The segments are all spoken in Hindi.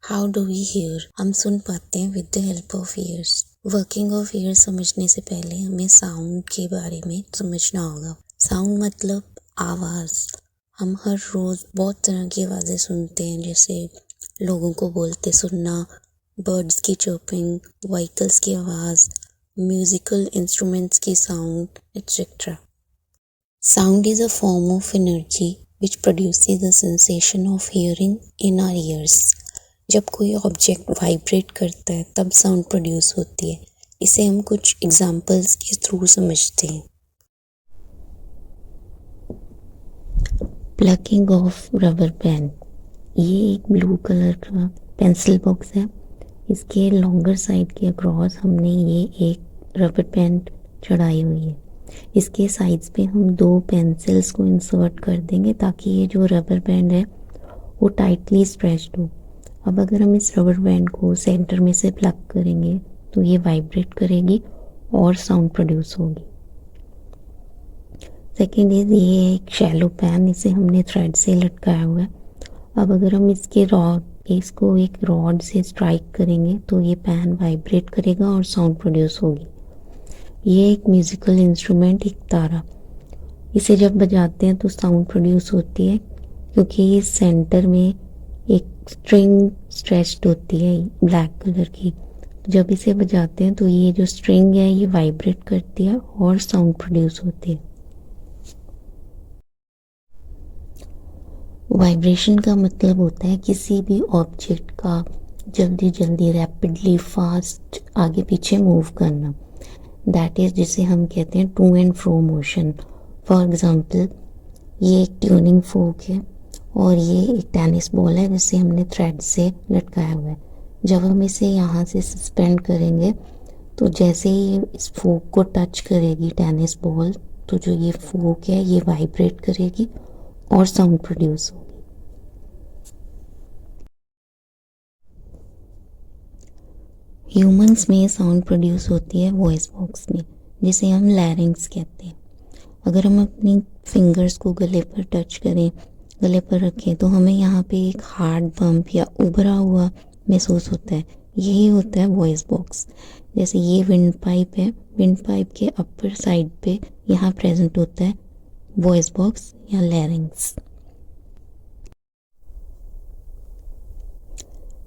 How do we hear? हम सुन पाते हैं with the help of years. Working of years समझने से पहले हमें साउंड के बारे में समझना होगा। साउंड मतलब आवाज़। हम हर रोज़ बहुत तरह की आवाज़ें सुनते हैं, जैसे लोगों को बोलते सुनना, बर्ड्स की चर्पिंग, व्हीकल्स की आवाज़, म्यूजिकल इंस्ट्रूमेंट्स की sound, etcetera. Sound is a form of energy which produces the sensation of hearing in our ears. जब कोई ऑब्जेक्ट वाइब्रेट करता है तब साउंड प्रोड्यूस होती है। इसे हम कुछ एग्जांपल्स के थ्रू समझते हैं। Plucking of rubber band. ये एक ब्लू कलर का पेंसिल बॉक्स है। इसके लॉन्गर साइड के अक्रॉस हमने ये एक रबर बैंड चढ़ाई हुई है। इसके साइड्स पे हम दो पेंसिल्स को इंसर्ट कर देंगे ताकि ये जो रबर बैंड है वो टाइटली स्ट्रेच्ड हो। अब अगर हम इस रबर बैंड को सेंटर में से प्लग करेंगे तो ये वाइब्रेट करेगी और साउंड प्रोड्यूस होगी। सेकेंड इज ये एक शैलो पैन, इसे हमने थ्रेड से लटकाया हुआ है। अब अगर हम इसको एक रॉड से स्ट्राइक करेंगे तो ये पैन वाइब्रेट करेगा और साउंड प्रोड्यूस होगी। ये एक म्यूजिकल इंस्ट्रूमेंट, एक तारा, इसे जब बजाते हैं तो साउंड प्रोड्यूस होती है क्योंकि इस सेंटर में एक स्ट्रिंग स्ट्रेच्ड होती है ब्लैक कलर की। जब इसे बजाते हैं तो ये जो स्ट्रिंग है ये वाइब्रेट करती है और साउंड प्रोड्यूस होती है। वाइब्रेशन का मतलब होता है किसी भी ऑब्जेक्ट का जल्दी जल्दी रैपिडली फास्ट आगे पीछे मूव करना। दैट इज जिसे हम कहते हैं to and fro motion. For example ये एक ट्यूनिंग फोक है और ये एक टेनिस बॉल है जिसे हमने थ्रेड से लटकाया हुआ है। जब हम इसे यहाँ से सस्पेंड करेंगे तो जैसे ही इस फोक को टच करेगी टेनिस बॉल तो जो ये फोक है ये वाइब्रेट करेगी और साउंड प्रोड्यूस होगी। ह्यूमंस में साउंड प्रोड्यूस होती है वॉइस बॉक्स में, जिसे हम लैरिंग्स कहते हैं। अगर हम अपनी फिंगर्स को गले पर टच करें, गले पर रखें, तो हमें यहाँ पे एक हार्ड बम्प या उभरा हुआ महसूस होता है। यही होता है वॉइस बॉक्स। जैसे ये विंड पाइप है, विंड पाइप के अपर साइड पे यहाँ प्रेजेंट होता है वॉइस बॉक्स या लैरिंग्स।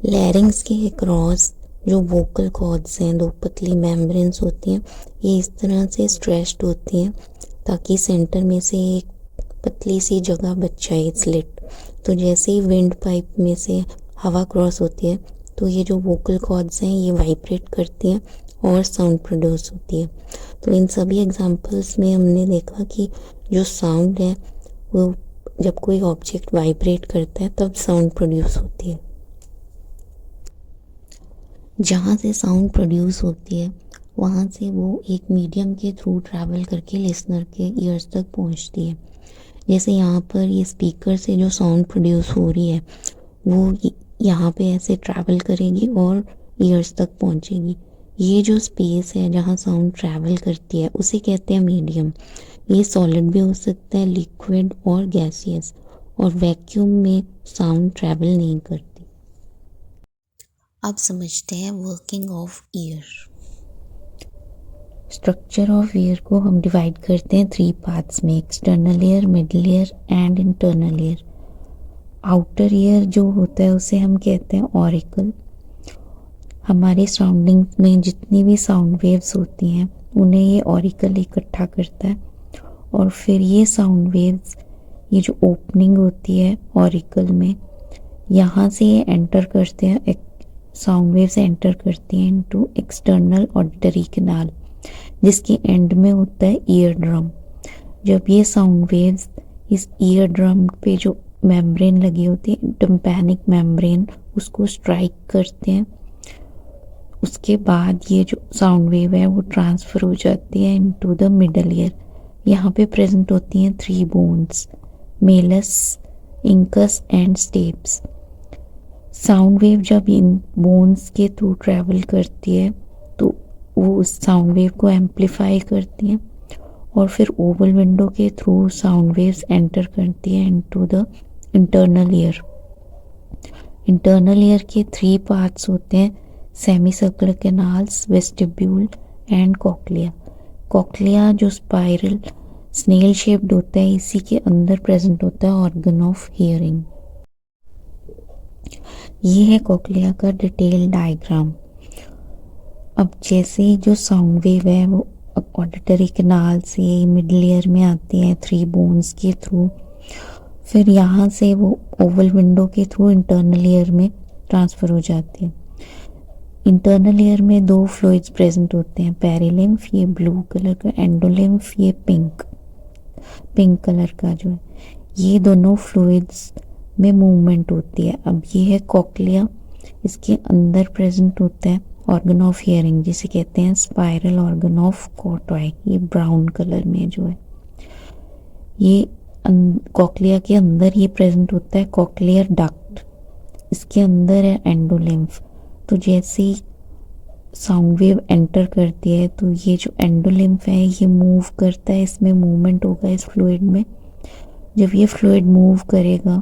लैरिंग्स के अक्रॉस जो वोकल कॉर्ड्स हैं, दो पतली मेम्ब्रेन्स होती हैं, ये इस तरह से स्ट्रेच्ड होती हैं ताकि सेंटर में से एक पतली सी जगह बच जाए, स्लिट। तो जैसे ही विंड पाइप में से हवा क्रॉस होती है तो ये जो वोकल कॉर्ड्स हैं ये वाइब्रेट करती हैं और साउंड प्रोड्यूस होती है। तो इन सभी एग्जांपल्स में हमने देखा कि जो साउंड है वो जब कोई ऑब्जेक्ट वाइब्रेट करता है तब साउंड प्रोड्यूस होती है। जहाँ से साउंड प्रोड्यूस होती है वहाँ से वो एक मीडियम के थ्रू ट्रैवल करके लिसनर के ईयर्स तक पहुँचती है। जैसे यहाँ पर ये स्पीकर से जो साउंड प्रोड्यूस हो रही है वो यहाँ पे ऐसे ट्रैवल करेगी और ईयर्स तक पहुँचेगी। ये जो स्पेस है जहाँ साउंड ट्रैवल करती है उसे कहते हैं मीडियम। ये सॉलिड भी हो सकता है, लिक्विड और गैसियस, और वैक्यूम में साउंड ट्रैवल नहीं करती। अब समझते हैं working of year. Structure of year को हम डिवाइड करते हैं 3 पार्ट्स में, external ear, middle ear and internal ear. Outer ear जो होता है उसे हम कहते हैं ऑरिकल। हमारे सराउंडिंग में जितनी भी साउंड वेव्स होती हैं उन्हें ये ऑरिकल इकट्ठा करता है और फिर ये साउंड वेव्स, ये जो ओपनिंग होती है ऑरिकल में, यहाँ से ये एंटर करते हैं, साउंड वेव्स एंटर करती हैं इनटू एक्सटर्नल ऑडिटरी कैनाल, जिसके एंड में होता है ईयर ड्रम। जब ये साउंड वेव्स इस ईयर ड्रम पे जो मेम्ब्रेन लगी होती है, टिम्पैनिक मेम्ब्रेन, उसको स्ट्राइक करते हैं, उसके बाद ये जो साउंड वेव है वो ट्रांसफ़र हो जाती है इनटू द मिडल ईयर। यहाँ पे प्रेजेंट होती हैं 3 bones, Malus, incus and steps. Sound wave जब इन बोन्स के थ्रू ट्रैवल करती है तो वो उस साउंड वेव को एम्पलीफाई करती हैं और फिर ओवल विंडो के थ्रू साउंड वेव्स एंटर करती हैं into the internal ear. Internal ear के 3 पार्ट्स होते हैं, semi circular canals, vestibule and cochlea. Cochlea जो स्पाइरल स्नेल शेप्ड होता है, इसी के अंदर प्रेजेंट होता है ऑर्गन ऑफ हियरिंग। ये है कॉक्लिया का डिटेल डायग्राम। अब जैसे ही जो साउंड वेव है वो ऑडिटरी कैनाल से मिडल ईयर में आती है 3 बोन्स के थ्रू, फिर यहाँ से वो ओवल विंडो के थ्रू इंटरनल ईयर में ट्रांसफ़र हो जाती है। इंटरनल ईयर में 2 फ्लूइड्स प्रेजेंट होते हैं, पेरिलिम्फ ये ब्लू कलर का, एंडोलिम्फ ये पिंक कलर का जो है। ये दोनों फ्लूइड्स में मूवमेंट होती है। अब ये है कॉक्लिया, इसके अंदर प्रेजेंट होता है ऑर्गन ऑफ हियरिंग जिसे कहते हैं स्पाइरल ऑर्गन ऑफ कॉटॉय, ये ब्राउन कलर में जो है। ये कॉक्लिया के अंदर ये प्रेजेंट होता है कॉक्लियर डक्ट, इसके अंदर है एंडोलिम्फ। तो जैसे ही साउंड वेव एंटर करती है तो ये जो एंडोलिम्फ है ये मूव करता है, इसमें मूवमेंट होगा इस फ्लूइड में। जब ये फ्लूइड मूव करेगा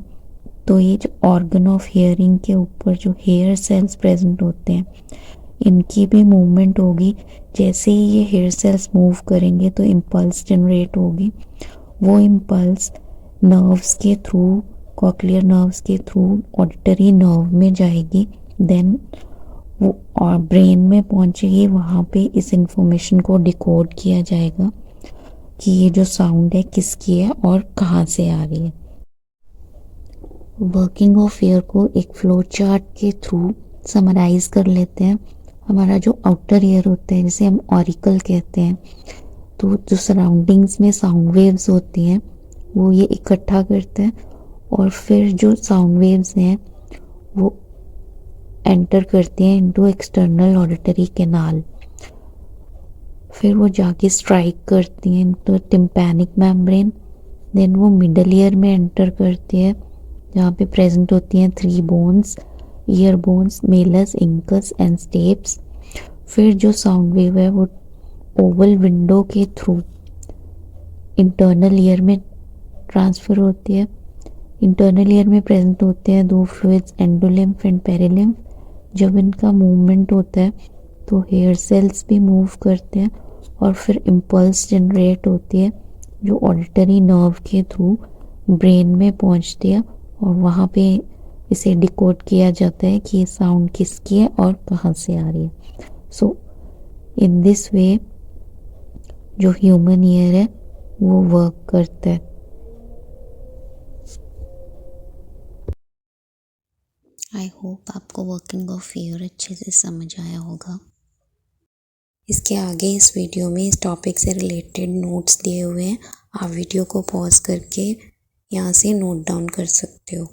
तो ये जो ऑर्गन ऑफ हियरिंग के ऊपर जो हेयर सेल्स प्रेजेंट होते हैं इनकी भी मूवमेंट होगी। जैसे ही ये हेयर सेल्स मूव करेंगे तो इम्पल्स जनरेट होगी, वो इम्पल्स नर्व्स के थ्रू, कॉक्लियर नर्व्स के थ्रू ऑडिटरी नर्व में जाएगी, देन वो और ब्रेन में पहुंचेगी। वहाँ पे इस इंफॉर्मेशन को डिकोड किया जाएगा कि ये जो साउंड है किसकी है और कहाँ से आ रही है। वर्किंग ऑफ ईयर को एक फ्लो चार्ट के थ्रू समराइज कर लेते हैं। हमारा जो आउटर ईयर होता है जिसे हम ऑरिकल कहते हैं, तो जो सराउंडिंग्स में साउंड वेव्स होती हैं वो ये इकट्ठा करते हैं और फिर जो साउंड वेव्स हैं वो एंटर करती हैं इनटू एक्सटर्नल ऑडिटरी कैनाल, फिर वो जाके स्ट्राइक करती हैं इनटू टिम्पैनिक मेम्ब्रेन, देन वो मिडल ईयर में एंटर करती है जहाँ पे प्रेजेंट होती हैं 3 bones, ear bones, Malus, incus and steps. फिर जो साउंड वेव है वो ओवल विंडो के थ्रू इंटरनल ईयर में ट्रांसफ़र होती है। इंटरनल ईयर में प्रेजेंट होते हैं 2 फ्लूइड्स, एंडोलिम्फ एंड पेरिलिम्फ। जब इनका मूवमेंट होता है तो हेयर सेल्स भी मूव करते हैं और फिर इम्पल्स जनरेट होती है जो ऑडिटरी नर्व के थ्रू ब्रेन में पहुंचती है और वहाँ पे इसे डिकोड किया जाता है कि ये साउंड किसकी है और कहाँ से आ रही है। सो इन दिस वे जो ह्यूमन ईयर है वो वर्क करता है। आई होप आपको वर्किंग ऑफ ईयर अच्छे से समझ आया होगा। इसके आगे इस वीडियो में इस टॉपिक से रिलेटेड नोट्स दिए हुए हैं, आप वीडियो को पॉज करके यहाँ से नोट डाउन कर सकते हो।